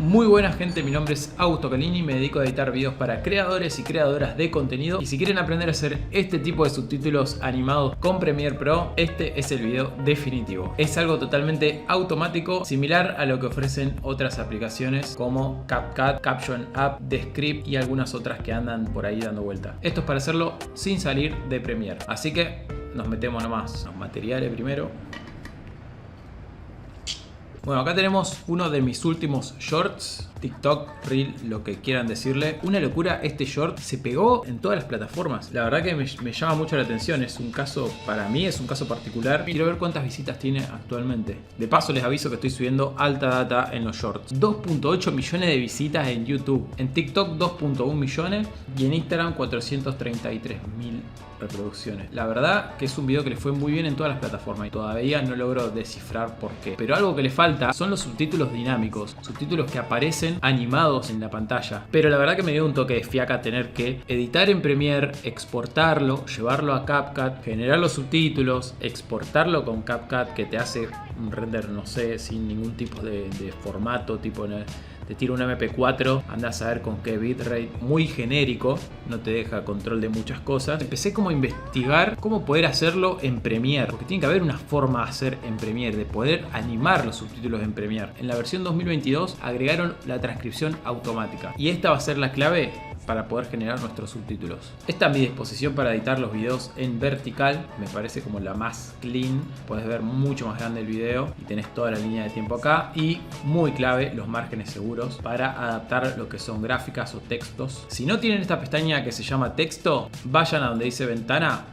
Muy buena gente, mi nombre es Augusto Calini, me dedico a editar videos para creadores y creadoras de contenido. Y si quieren aprender a hacer este tipo de subtítulos animados con Premiere Pro, este es el video definitivo. Es algo totalmente automático, similar a lo que ofrecen otras aplicaciones como CapCut, Caption App, Descript y algunas otras que andan por ahí dando vuelta. Esto es para hacerlo sin salir de Premiere. Así que nos metemos nomás en los materiales primero. Bueno, acá tenemos uno de mis últimos shorts, TikTok, Reel, lo que quieran decirle. Una locura, este short se pegó en todas las plataformas. La verdad que me llama mucho la atención, es un caso, para mí es un caso particular. Quiero ver cuántas visitas tiene actualmente. De paso les aviso que estoy subiendo alta data en los shorts. 2.8 millones de visitas en YouTube. En TikTok 2.1 millones y en Instagram 433.000 reproducciones. La verdad que es un video que le fue muy bien en todas las plataformas y todavía no logro descifrar por qué. Pero algo que le falta son los subtítulos dinámicos, subtítulos que aparecen animados en la pantalla. Pero la verdad que me dio un toque de fiaca tener que editar en Premiere, exportarlo, llevarlo a CapCut, generar los subtítulos, exportarlo con CapCut que te hace un render, no sé, sin ningún tipo de formato, tipo te tira un MP4, andás a ver con qué bitrate, muy genérico, no te deja control de muchas cosas. Empecé como a investigar cómo poder hacerlo en Premiere, porque tiene que haber una forma de hacer en Premiere, de poder animar los subtítulos en Premiere. En la versión 2022 agregaron la transcripción automática y esta va a ser la clave para poder generar nuestros subtítulos. Esta es mi disposición para editar los videos en vertical, me parece como la más clean. Puedes ver mucho más grande el video y tenés toda la línea de tiempo acá. Y muy clave, los márgenes seguros para adaptar lo que son gráficas o textos. Si no tienen esta pestaña que se llama texto, vayan a donde dice ventana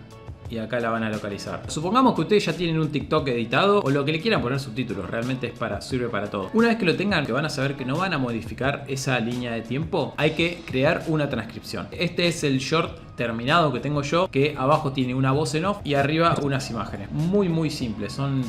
y acá la van a localizar. Supongamos que ustedes ya tienen un TikTok editado o lo que le quieran poner subtítulos, realmente sirve para todo. Una vez que lo tengan, que van a saber que no van a modificar esa línea de tiempo, hay que crear una transcripción. Este es el short terminado que tengo yo, que abajo tiene una voz en off y arriba unas imágenes. Muy simple, son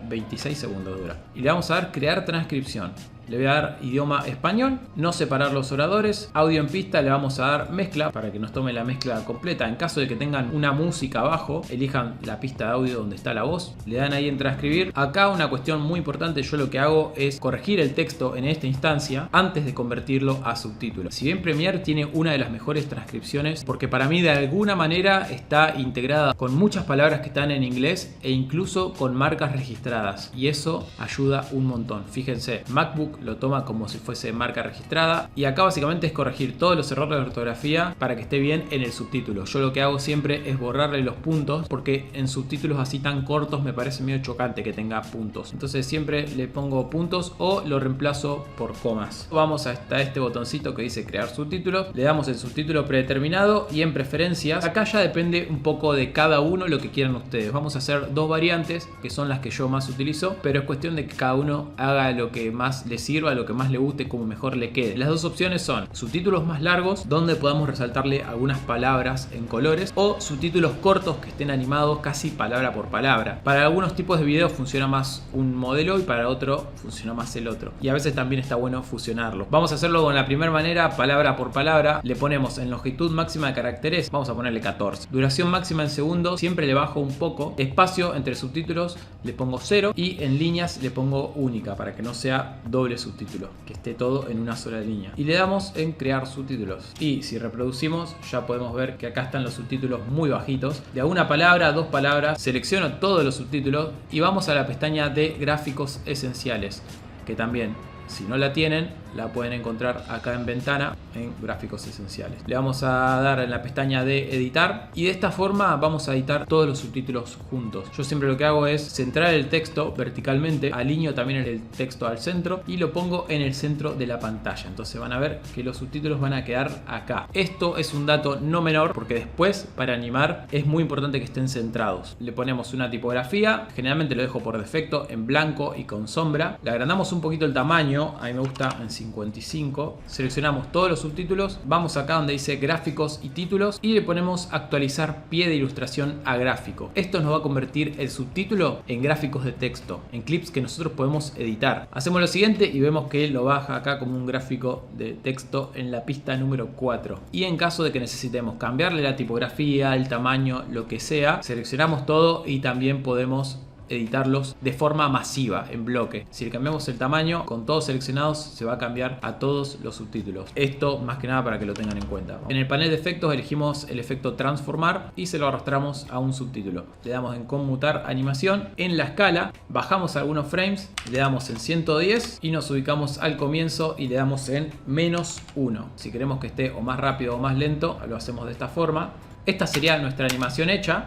26 segundos dura. Y le vamos a dar crear transcripción. Le voy a dar idioma español, no separar los oradores, audio en pista, le vamos a dar mezcla para que nos tome la mezcla completa. En caso de que tengan una música abajo, elijan la pista de audio donde está la voz, le dan ahí en transcribir. Acá una cuestión muy importante, yo lo que hago es corregir el texto en esta instancia antes de convertirlo a subtítulos. Si bien Premiere tiene una de las mejores transcripciones, porque para mí de alguna manera está integrada con muchas palabras que están en inglés e incluso con marcas registradas, y eso ayuda un montón. Fíjense, MacBook lo toma como si fuese marca registrada y acá básicamente es corregir todos los errores de ortografía para que esté bien en el subtítulo. Yo lo que hago siempre es borrarle los puntos porque en subtítulos así tan cortos me parece medio chocante que tenga puntos. Entonces siempre le pongo puntos o lo reemplazo por comas. Vamos hasta este botoncito que dice crear subtítulos, le damos el subtítulo predeterminado y en preferencias. Acá ya depende un poco de cada uno lo que quieran ustedes. Vamos a hacer dos variantes que son las que yo más utilizo, pero es cuestión de que cada uno haga lo que más les sirva, lo que más le guste, como mejor le quede. Las dos opciones son subtítulos más largos, donde podamos resaltarle algunas palabras en colores, o subtítulos cortos que estén animados casi palabra por palabra. Para algunos tipos de videos funciona más un modelo y para otro funciona más el otro. Y a veces también está bueno fusionarlo. Vamos a hacerlo con la primera manera, palabra por palabra. Le ponemos en longitud máxima de caracteres, vamos a ponerle 14. Duración máxima en segundos, siempre le bajo un poco. Espacio entre subtítulos le pongo 0 y en líneas le pongo única para que no sea doble subtítulo, que esté todo en una sola línea. Y le damos en crear subtítulos. Y si reproducimos ya podemos ver que acá están los subtítulos muy bajitos. De una palabra a dos palabras selecciono todos los subtítulos y vamos a la pestaña de gráficos esenciales, que también, si no la tienen, la pueden encontrar acá en ventana en gráficos esenciales. Le vamos a dar en la pestaña de editar y de esta forma vamos a editar todos los subtítulos juntos. Yo siempre lo que hago es centrar el texto verticalmente, alineo también el texto al centro y lo pongo en el centro de la pantalla. Entonces van a ver que los subtítulos van a quedar acá. Esto es un dato no menor porque después para animar es muy importante que estén centrados. Le ponemos una tipografía, generalmente lo dejo por defecto en blanco y con sombra. Le agrandamos un poquito el tamaño, a mí me gusta en 55. Seleccionamos todos los subtítulos, vamos acá donde dice gráficos y títulos y le ponemos actualizar pie de ilustración a gráfico. Esto nos va a convertir el subtítulo en gráficos de texto, en clips que nosotros podemos editar. Hacemos lo siguiente y vemos que lo baja acá como un gráfico de texto en la pista número 4. Y en caso de que necesitemos cambiarle la tipografía, el tamaño, lo que sea, seleccionamos todo y también podemos editarlos de forma masiva, en bloque. Si le cambiamos el tamaño, con todos seleccionados se va a cambiar a todos los subtítulos. Esto más que nada para que lo tengan en cuenta. En el panel de efectos elegimos el efecto transformar y se lo arrastramos a un subtítulo. Le damos en conmutar animación. En la escala bajamos algunos frames, le damos en 110 y nos ubicamos al comienzo y le damos en -1. Si queremos que esté o más rápido o más lento, lo hacemos de esta forma. Esta sería nuestra animación hecha,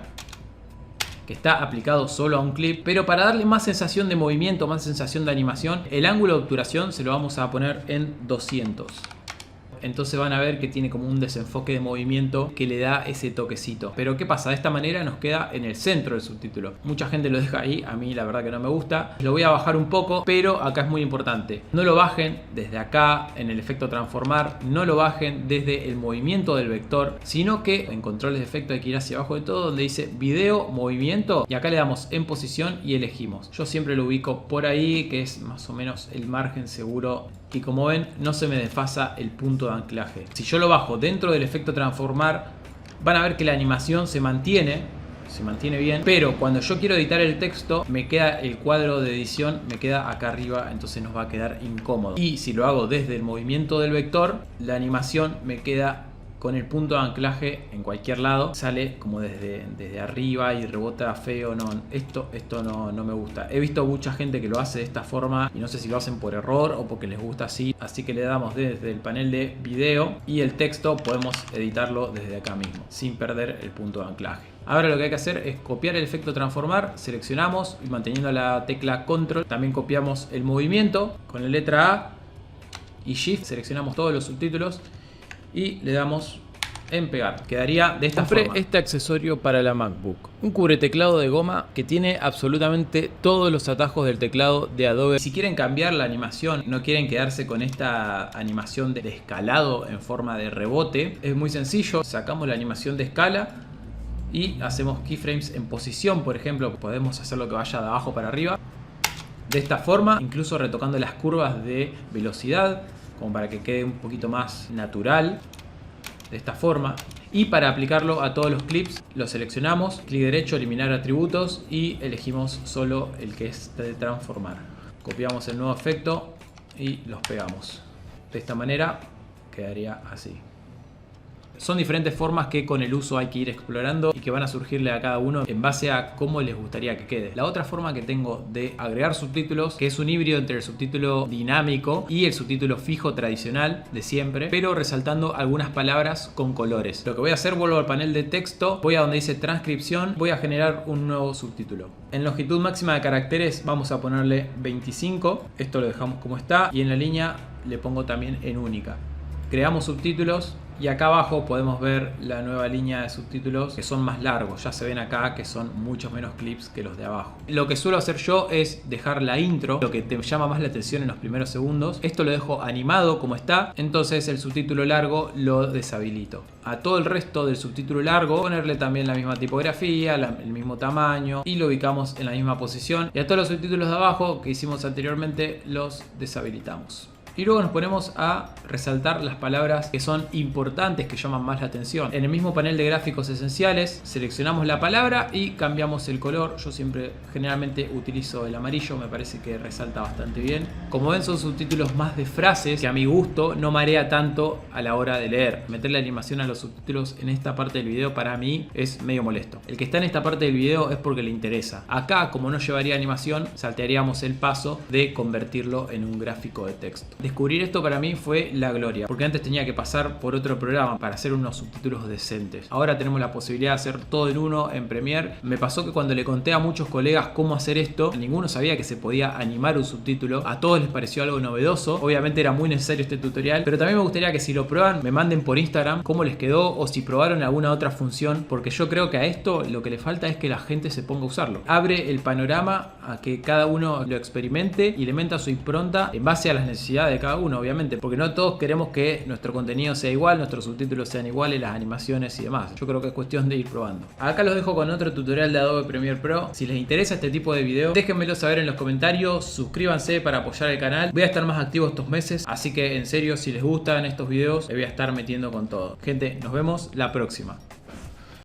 que está aplicado solo a un clip, pero para darle más sensación de movimiento, más sensación de animación, el ángulo de obturación se lo vamos a poner en 200. Entonces van a ver que tiene como un desenfoque de movimiento que le da ese toquecito. Pero ¿qué pasa? De esta manera nos queda en el centro del subtítulo. Mucha gente lo deja ahí, a mí la verdad que no me gusta. Lo voy a bajar un poco, pero acá es muy importante. No lo bajen desde acá en el efecto transformar, no lo bajen desde el movimiento del vector, sino que en controles de efecto hay que ir hacia abajo de todo, donde dice video, movimiento, y acá le damos en posición y elegimos. Yo siempre lo ubico por ahí, que es más o menos el margen seguro. Y como ven, no se me desfasa el punto de anclaje. Si yo lo bajo dentro del efecto transformar, van a ver que la animación se mantiene bien, pero cuando yo quiero editar el texto, me queda el cuadro de edición, me queda acá arriba, entonces nos va a quedar incómodo. Y si lo hago desde el movimiento del vector, la animación me queda con el punto de anclaje en cualquier lado, sale como desde arriba y rebota feo. No, esto no me gusta. He visto mucha gente que lo hace de esta forma y no sé si lo hacen por error o porque les gusta así. Así que le damos desde el panel de video y el texto podemos editarlo desde acá mismo sin perder el punto de anclaje. Ahora lo que hay que hacer es copiar el efecto transformar, seleccionamos y manteniendo la tecla control también copiamos el movimiento con la letra A y Shift, seleccionamos todos los subtítulos y le damos en pegar. Quedaría de esta forma. Compré este accesorio para la MacBook, un cubreteclado de goma que tiene absolutamente todos los atajos del teclado de Adobe. Si quieren cambiar la animación, no quieren quedarse con esta animación de escalado en forma de rebote, es muy sencillo. Sacamos la animación de escala y hacemos keyframes en posición. Por ejemplo, podemos hacerlo que vaya de abajo para arriba de esta forma, incluso retocando las curvas de velocidad como para que quede un poquito más natural, de esta forma. Y para aplicarlo a todos los clips, lo seleccionamos, clic derecho, eliminar atributos y elegimos solo el que es de transformar. Copiamos el nuevo efecto y los pegamos. De esta manera quedaría así. Son diferentes formas que con el uso hay que ir explorando y que van a surgirle a cada uno en base a cómo les gustaría que quede. La otra forma que tengo de agregar subtítulos, que es un híbrido entre el subtítulo dinámico y el subtítulo fijo tradicional de siempre, pero resaltando algunas palabras con colores. Lo que voy a hacer, vuelvo al panel de texto, voy a donde dice transcripción, voy a generar un nuevo subtítulo. En longitud máxima de caracteres vamos a ponerle 25, esto lo dejamos como está, y en la línea le pongo también en única. Creamos subtítulos. Y acá abajo podemos ver la nueva línea de subtítulos que son más largos. Ya se ven acá que son muchos menos clips que los de abajo. Lo que suelo hacer yo es dejar la intro, lo que te llama más la atención en los primeros segundos. Esto lo dejo animado como está. Entonces el subtítulo largo lo deshabilito. A todo el resto del subtítulo largo ponerle también la misma tipografía, el mismo tamaño y lo ubicamos en la misma posición. Y a todos los subtítulos de abajo que hicimos anteriormente los deshabilitamos. Y luego nos ponemos a resaltar las palabras que son importantes, que llaman más la atención. En el mismo panel de gráficos esenciales seleccionamos la palabra y cambiamos el color. Yo siempre generalmente utilizo el amarillo, me parece que resalta bastante bien. Como ven, son subtítulos más de frases que a mi gusto no marea tanto a la hora de leer. Meter la animación a los subtítulos en esta parte del video para mí es medio molesto. El que está en esta parte del video es porque le interesa. Acá, como no llevaría animación, saltearíamos el paso de convertirlo en un gráfico de texto. Descubrir esto para mí fue la gloria, porque antes tenía que pasar por otro programa para hacer unos subtítulos decentes. Ahora tenemos la posibilidad de hacer todo en uno en Premiere. Me pasó que cuando le conté a muchos colegas cómo hacer esto, ninguno sabía que se podía animar un subtítulo. A todos les pareció algo novedoso. Obviamente era muy necesario este tutorial, pero también me gustaría que si lo prueban me manden por Instagram cómo les quedó o si probaron alguna otra función, porque yo creo que a esto lo que le falta es que la gente se ponga a usarlo. Abre el panorama a que cada uno lo experimente y le meta su impronta en base a las necesidades de cada uno, obviamente, porque no todos queremos que nuestro contenido sea igual, nuestros subtítulos sean iguales, las animaciones y demás. Yo creo que es cuestión de ir probando. Acá los dejo con otro tutorial de Adobe Premiere Pro. Si les interesa este tipo de video, déjenmelo saber en los comentarios, suscríbanse para apoyar el canal. Voy a estar más activo estos meses, así que en serio, si les gustan estos videos, les voy a estar metiendo con todo. Gente, nos vemos la próxima.